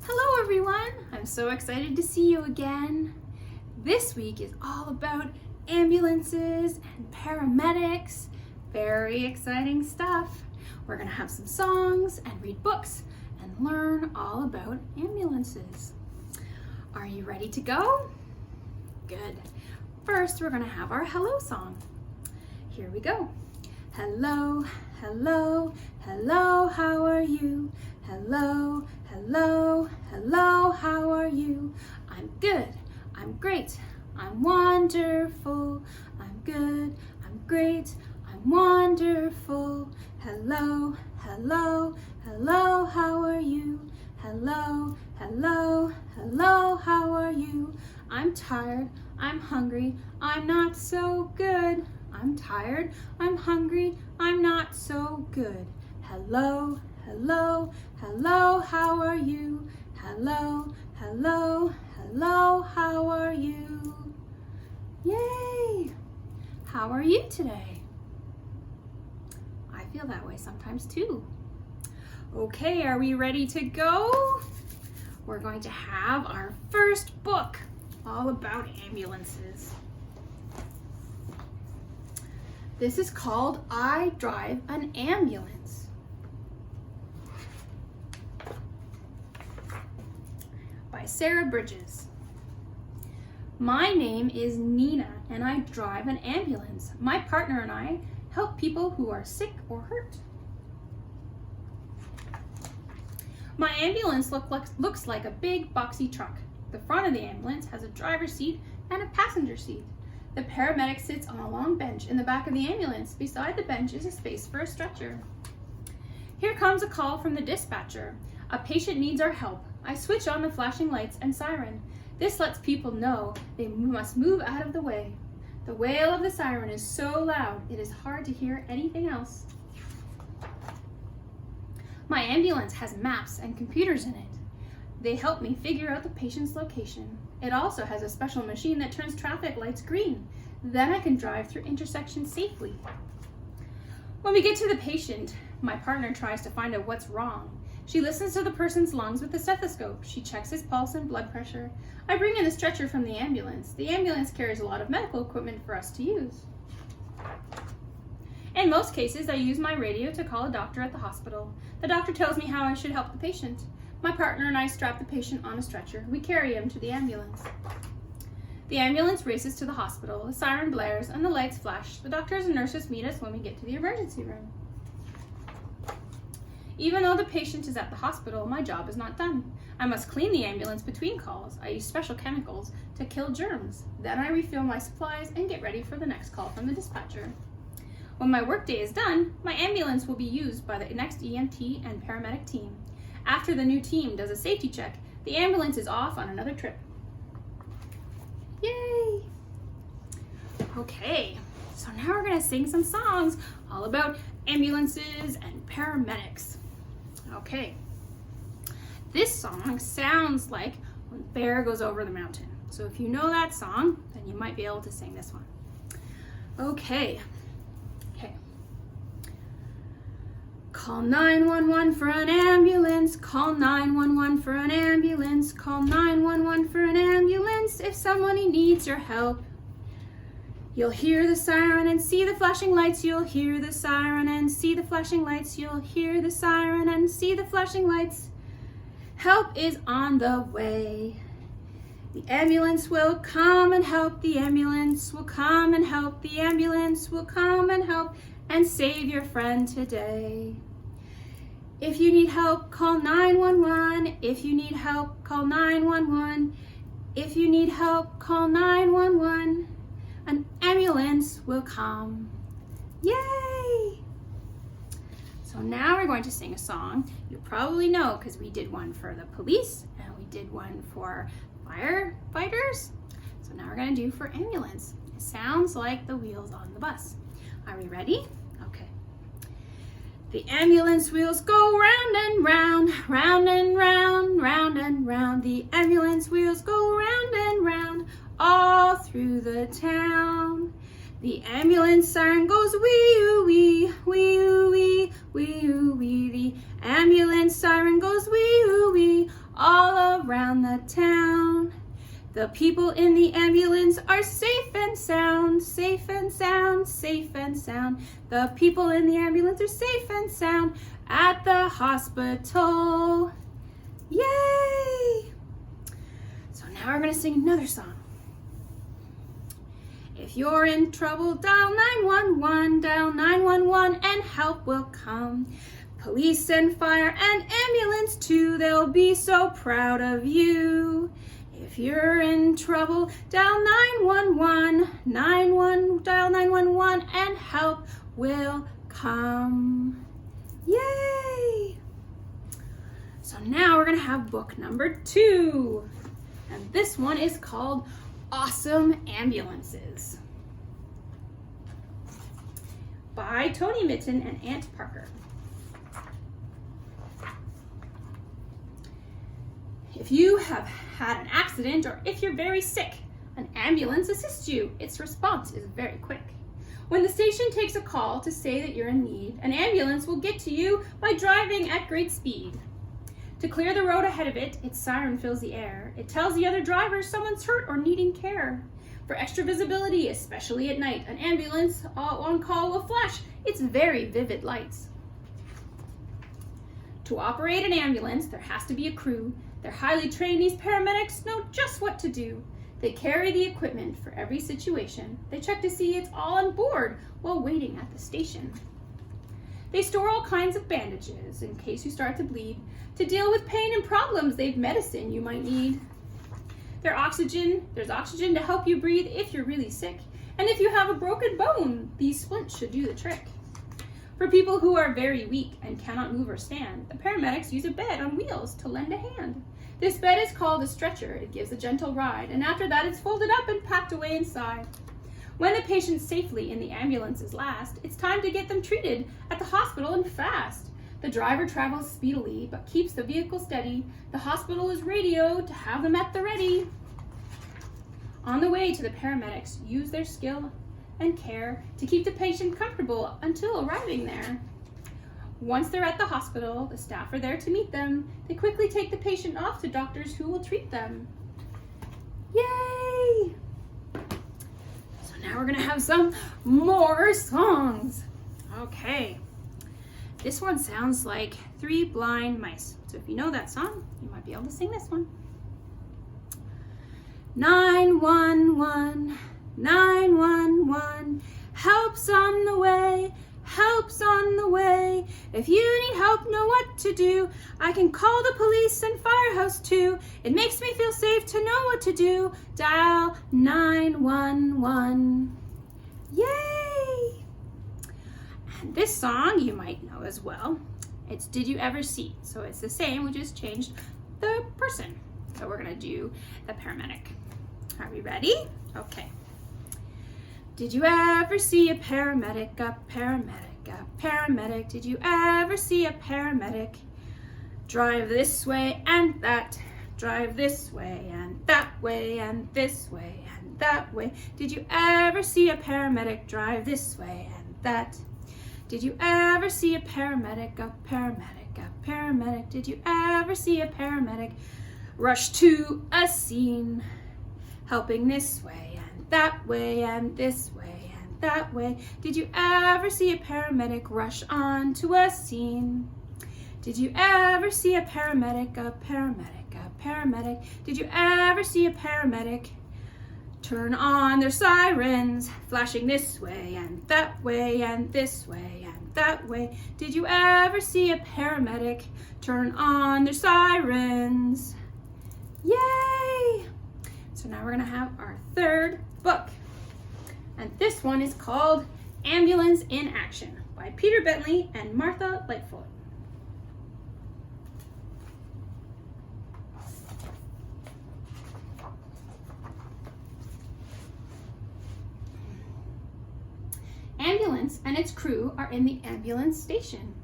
Hello everyone! I'm so excited to see you again. This week is all about ambulances and paramedics. Very exciting stuff. We're gonna have some songs and read books and learn all about ambulances. Are you ready to go? Good. First, we're gonna have our hello song. Here we go. Hello, hello, hello, how are you? Hello, hello, hello, how are you? I'm good, I'm great, I'm wonderful. I'm good, I'm great, I'm wonderful. Hello, hello, hello, how are you? Hello, hello, hello, how are you? I'm tired, I'm hungry, I'm not so good. I'm tired, I'm hungry, I'm not so good. Hello, hello, hello, how are you? Hello, hello, hello, how are you? Yay! How are you today? I feel that way sometimes too. Okay, are we ready to go? We're going to have our first book all about ambulances. This is called I Drive an Ambulance by Sarah Bridges. My name is Nina and I drive an ambulance. My partner and I help people who are sick or hurt. My ambulance looks like a big boxy truck. The front of the ambulance has a driver's seat and a passenger seat. The paramedic sits on a long bench in the back of the ambulance. Beside the bench is a space for a stretcher. Here comes a call from the dispatcher. A patient needs our help. I switch on the flashing lights and siren. This lets people know they must move out of the way. The wail of the siren is so loud, it is hard to hear anything else. My ambulance has maps and computers in it. They help me figure out the patient's location. It also has a special machine that turns traffic lights green. Then I can drive through intersections safely. When we get to the patient, my partner tries to find out what's wrong. She listens to the person's lungs with a stethoscope. She checks his pulse and blood pressure. I bring in the stretcher from the ambulance. The ambulance carries a lot of medical equipment for us to use. In most cases, I use my radio to call a doctor at the hospital. The doctor tells me how I should help the patient. My partner and I strap the patient on a stretcher. We carry him to the ambulance. The ambulance races to the hospital. The siren blares and the lights flash. The doctors and nurses meet us when we get to the emergency room. Even though the patient is at the hospital, my job is not done. I must clean the ambulance between calls. I use special chemicals to kill germs. Then I refill my supplies and get ready for the next call from the dispatcher. When my workday is done, my ambulance will be used by the next EMT and paramedic team. After the new team does a safety check, the ambulance is off on another trip. Yay! Okay, so now we're gonna sing some songs all about ambulances and paramedics. Okay, this song sounds like When the Bear Goes Over the Mountain. So if you know that song, then you might be able to sing this one. Okay. Call 911 for an ambulance. Call 911 for an ambulance. Call 911 for an ambulance if somebody needs your help. You'll hear the siren and see the flashing lights. You'll hear the siren and see the flashing lights. You'll hear the siren and see the flashing lights. Help is on the way. The ambulance will come and help. The ambulance will come and help. The ambulance will come and help and save your friend today. If you need help, call 911. If you need help, call 911. If you need help, call 911. An ambulance will come. Yay! So now we're going to sing a song you probably know because we did one for the police and we did one for firefighters. So now we're going to do for ambulance. It sounds like the wheels on the bus. Are we ready? Okay. The ambulance wheels go round and round, round and round, round and round. The ambulance wheels go round and round, all through the town. The ambulance siren goes wee-oo-wee, wee-oo-wee, wee-oo-wee. The ambulance siren goes wee-oo-wee, all the town. The people in the ambulance are safe and sound, safe and sound, safe and sound. The people in the ambulance are safe and sound at the hospital. Yay! So now we're gonna sing another song. If you're in trouble, dial 911, and help will come. Police and fire and ambulance too, they'll be so proud of you. If you're in trouble, dial 911, dial 911, and help will come. Yay! So now we're gonna have book number 2. And this one is called Awesome Ambulances by Tony Mitten and Aunt Parker. If you have had an accident or if you're very sick, an ambulance assists you. Its response is very quick. When the station takes a call to say that you're in need, an ambulance will get to you by driving at great speed. To clear the road ahead of it, its siren fills the air. It tells the other drivers someone's hurt or needing care. For extra visibility, especially at night, an ambulance on call will flash its very vivid lights. To operate an ambulance, there has to be a crew. They're highly trained. These paramedics know just what to do. They carry the equipment for every situation. They check to see it's all on board while waiting at the station. They store all kinds of bandages in case you start to bleed. To deal with pain and problems, they've medicine you might need. There's oxygen to help you breathe if you're really sick. And if you have a broken bone, these splints should do the trick. For people who are very weak and cannot move or stand, the paramedics use a bed on wheels to lend a hand. This bed is called a stretcher. It gives a gentle ride, and after that it's folded up and packed away inside. When the patient's safely in the ambulance is last, it's time to get them treated at the hospital and fast. The driver travels speedily, but keeps the vehicle steady. The hospital is radioed to have them at the ready. On the way to the paramedics, use their skill and care to keep the patient comfortable until arriving there. Once they're at the hospital, the staff are there to meet them. They quickly take the patient off to doctors who will treat them. Yay! So now we're gonna have some more songs. Okay. This one sounds like Three Blind Mice. So if you know that song, you might be able to sing this one. 911, 911, help's on the way, help's on the way. If you need help, know what to do. I can call the police and firehouse too. It makes me feel safe to know what to do. Dial 911. Yay! And this song you might know as well. It's Did You Ever See? So it's the same, we just changed the person. So we're gonna do the paramedic. Are we ready? Okay. Did you ever see a paramedic, a paramedic, a paramedic? Did you ever see a paramedic? Drive this way and that, drive this way and that way and this way and that way. Did you ever see a paramedic? Drive this way and that. Did you ever see a paramedic, a paramedic, a paramedic? Did you ever see a paramedic? Rush to a scene, helping this way and that way and this way and that way. Did you ever see a paramedic rush on to a scene? Did you ever see a paramedic, a paramedic, a paramedic? Did you ever see a paramedic turn on their sirens, flashing this way and that way and this way and that way? Did you ever see a paramedic turn on their sirens? Yay! So now we're gonna have our third book. And this one is called Ambulance in Action by Peter Bentley and Martha Lightfoot. Ambulance and its crew are in the ambulance station.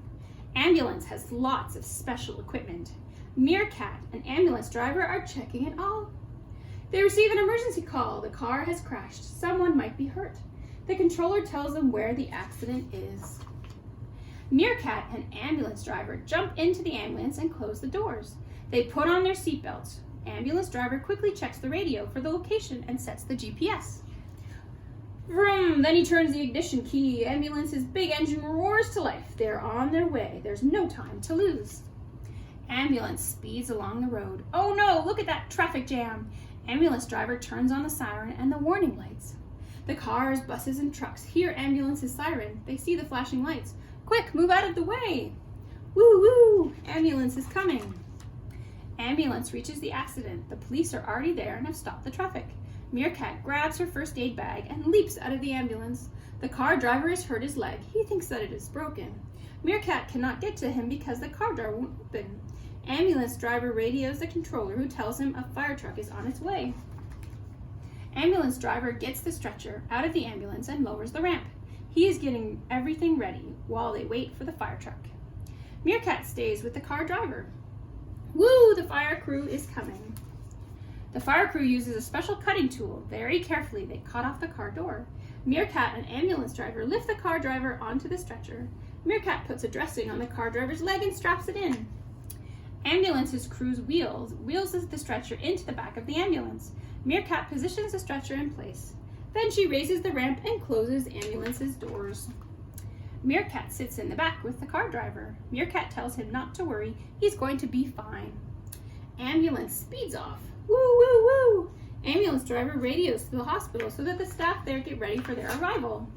Ambulance has lots of special equipment. Meerkat, an ambulance driver, are checking it all. They receive an emergency call. The car has crashed. Someone might be hurt. The controller tells them where the accident is. Meerkat, an ambulance driver, jump into the ambulance and close the doors. They put on their seatbelts. Ambulance driver quickly checks the radio for the location and sets the GPS. Vroom! Then he turns the ignition key. Ambulance's big engine roars to life. They're on their way. There's no time to lose. Ambulance speeds along the road. Oh no, look at that traffic jam. Ambulance driver turns on the siren and the warning lights. The cars, buses, and trucks hear ambulance's siren. They see the flashing lights. Quick, move out of the way. Woo woo! Ambulance is coming. Ambulance reaches the accident. The police are already there and have stopped the traffic. Meerkat grabs her first aid bag and leaps out of the ambulance. The car driver has hurt his leg. He thinks that it is broken. Meerkat cannot get to him because the car door won't open. Ambulance driver radios the controller, who tells him a fire truck is on its way. Ambulance driver gets the stretcher out of the ambulance and lowers the ramp. He is getting everything ready while they wait for the fire truck. Meerkat stays with the car driver. Woo! The fire crew is coming. The fire crew uses a special cutting tool. Very carefully, they cut off the car door. Meerkat and ambulance driver lift the car driver onto the stretcher. Meerkat puts a dressing on the car driver's leg and straps it in. Ambulance's crew's wheels the stretcher into the back of the ambulance. Meerkat positions the stretcher in place. Then she raises the ramp and closes ambulance's doors. Meerkat sits in the back with the car driver. Meerkat tells him not to worry. He's going to be fine. Ambulance speeds off. Woo, woo, woo! Ambulance driver radios to the hospital so that the staff there get ready for their arrival.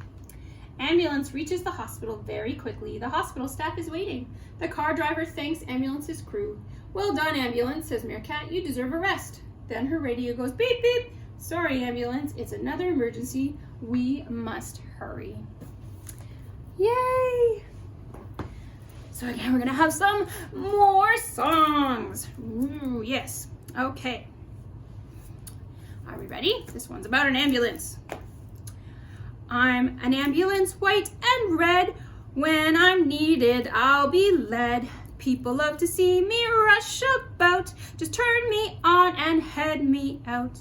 Ambulance reaches the hospital very quickly. The hospital staff is waiting. The car driver thanks ambulance's crew. Well done, ambulance, says Meerkat. You deserve a rest. Then her radio goes beep, beep. Sorry, ambulance, it's another emergency. We must hurry. Yay! So again, we're gonna have some more songs. Ooh, yes. Okay. Are we ready? This one's about an ambulance. I'm an ambulance, white and red. When I'm needed, I'll be led. People love to see me rush about. Just turn me on and head me out.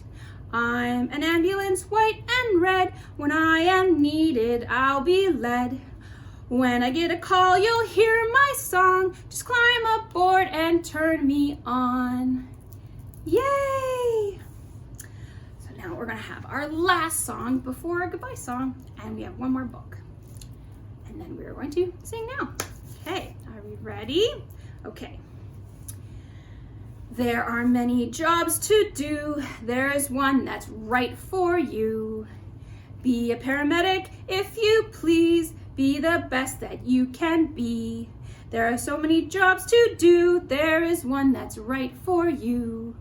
I'm an ambulance, white and red. When I am needed, I'll be led. When I get a call, you'll hear my song. Just climb aboard and turn me on. Yay! So now we're gonna have our last song before our goodbye song, and we have one more book. And then we're going to sing now. Okay, are we ready? Okay. There are many jobs to do. There is one that's right for you. Be a paramedic if you please. Be the best that you can be. There are so many jobs to do. There is one that's right for you.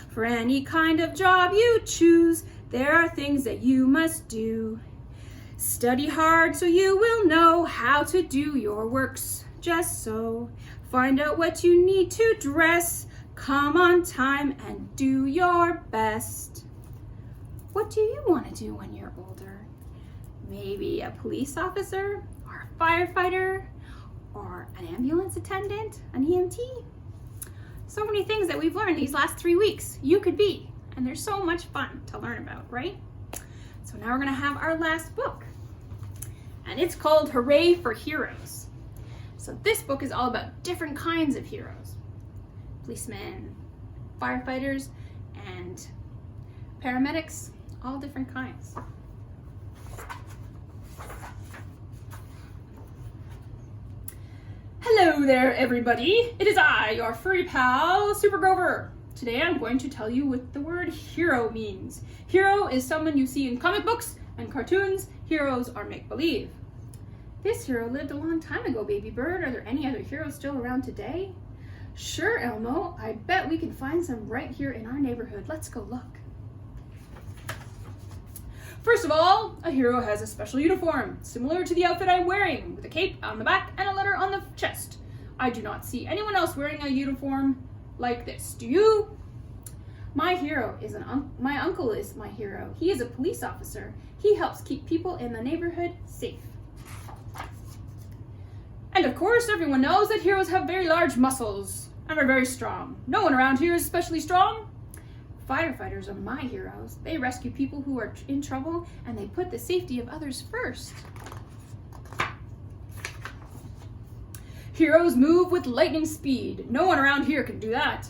For any kind of job you choose, there are things that you must do. Study hard so you will know how to do your works just so. Find out what you need to dress. Come on time and do your best. What do you want to do when you're older? Maybe a police officer, or a firefighter, or an ambulance attendant, an EMT. So many things that we've learned these last 3 weeks you could be, and there's so much fun to learn about, right? So now we're gonna have our last book, and it's called Hooray for Heroes. So this book is all about different kinds of heroes. Policemen, firefighters, and paramedics, all different kinds. Hello there, everybody. It is I, your furry pal, Super Grover. Today I'm going to tell you what the word hero means. Hero is someone you see in comic books and cartoons. Heroes are make-believe. This hero lived a long time ago, baby bird. Are there any other heroes still around today? Sure, Elmo. I bet we can find some right here in our neighborhood. Let's go look. First of all, a hero has a special uniform, similar to the outfit I'm wearing, with a cape on the back and a letter on the chest. I do not see anyone else wearing a uniform like this. Do you? My hero is my uncle is my hero. He is a police officer. He helps keep people in the neighborhood safe. And of course, everyone knows that heroes have very large muscles and are very strong. No one around here is especially strong. Firefighters are my heroes. They rescue people who are in trouble, and they put the safety of others first. Heroes move with lightning speed. No one around here can do that.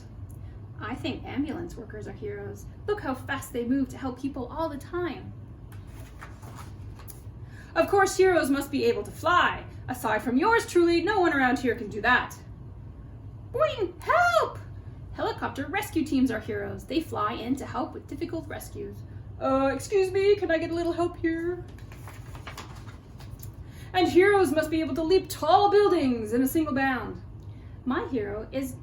I think ambulance workers are heroes. Look how fast they move to help people all the time. Of course, heroes must be able to fly. Aside from yours truly, no one around here can do that. Boing! Help! Helicopter rescue teams are heroes. They fly in to help with difficult rescues. Excuse me, can I get a little help here? And heroes must be able to leap tall buildings in a single bound. My hero is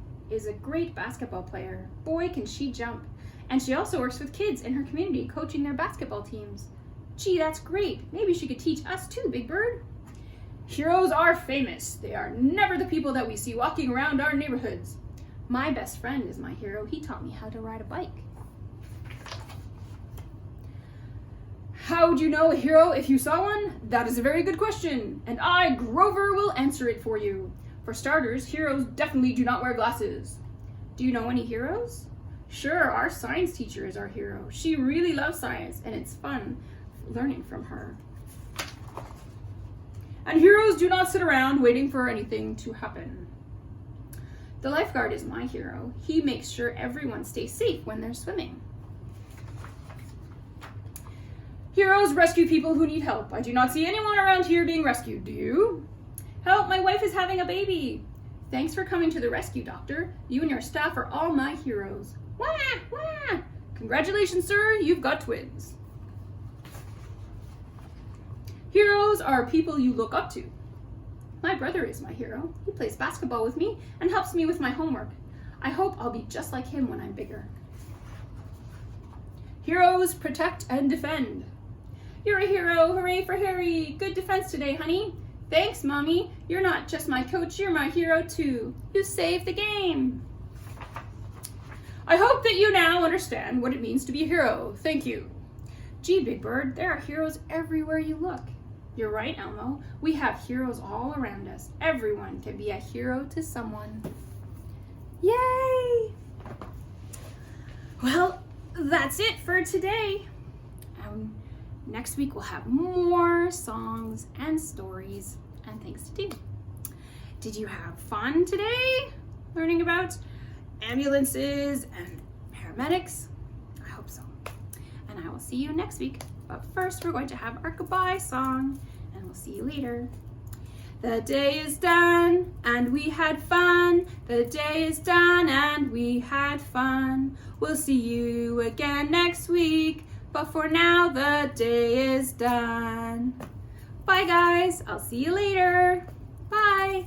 a great basketball player. Boy, can she jump. And she also works with kids in her community, coaching their basketball teams. Gee, that's great. Maybe she could teach us too, Big Bird. Heroes are famous. They are never the people that we see walking around our neighborhoods. My best friend is my hero. He taught me how to ride a bike. How would you know a hero if you saw one? That is a very good question, and I, Grover, will answer it for you. For starters, heroes definitely do not wear glasses. Do you know any heroes? Sure, our science teacher is our hero. She really loves science, and it's fun learning from her. And heroes do not sit around waiting for anything to happen. The lifeguard is my hero. He makes sure everyone stays safe when they're swimming. Heroes rescue people who need help. I do not see anyone around here being rescued, do you? Help, my wife is having a baby. Thanks for coming to the rescue, doctor. You and your staff are all my heroes. Wah, wah. Congratulations, sir, you've got twins. Heroes are people you look up to. My brother is my hero. He plays basketball with me and helps me with my homework. I hope I'll be just like him when I'm bigger. Heroes protect and defend. You're a hero, hooray for Harry. Good defense today, honey. Thanks, Mommy. You're not just my coach, you're my hero too. You saved the game. I hope that you now understand what it means to be a hero. Thank you. Gee, Big Bird, there are heroes everywhere you look. You're right, Elmo. We have heroes all around us. Everyone can be a hero to someone. Yay! Well, that's it for today. Next week we'll have more songs and stories and things to do. Did you have fun today learning about ambulances and paramedics? I hope so. And I will see you next week. But first we're going to have our goodbye song, and we'll see you later. The day is done and we had fun. The day is done and we had fun. We'll see you again next week. But for now, the day is done. Bye, guys. I'll see you later. Bye.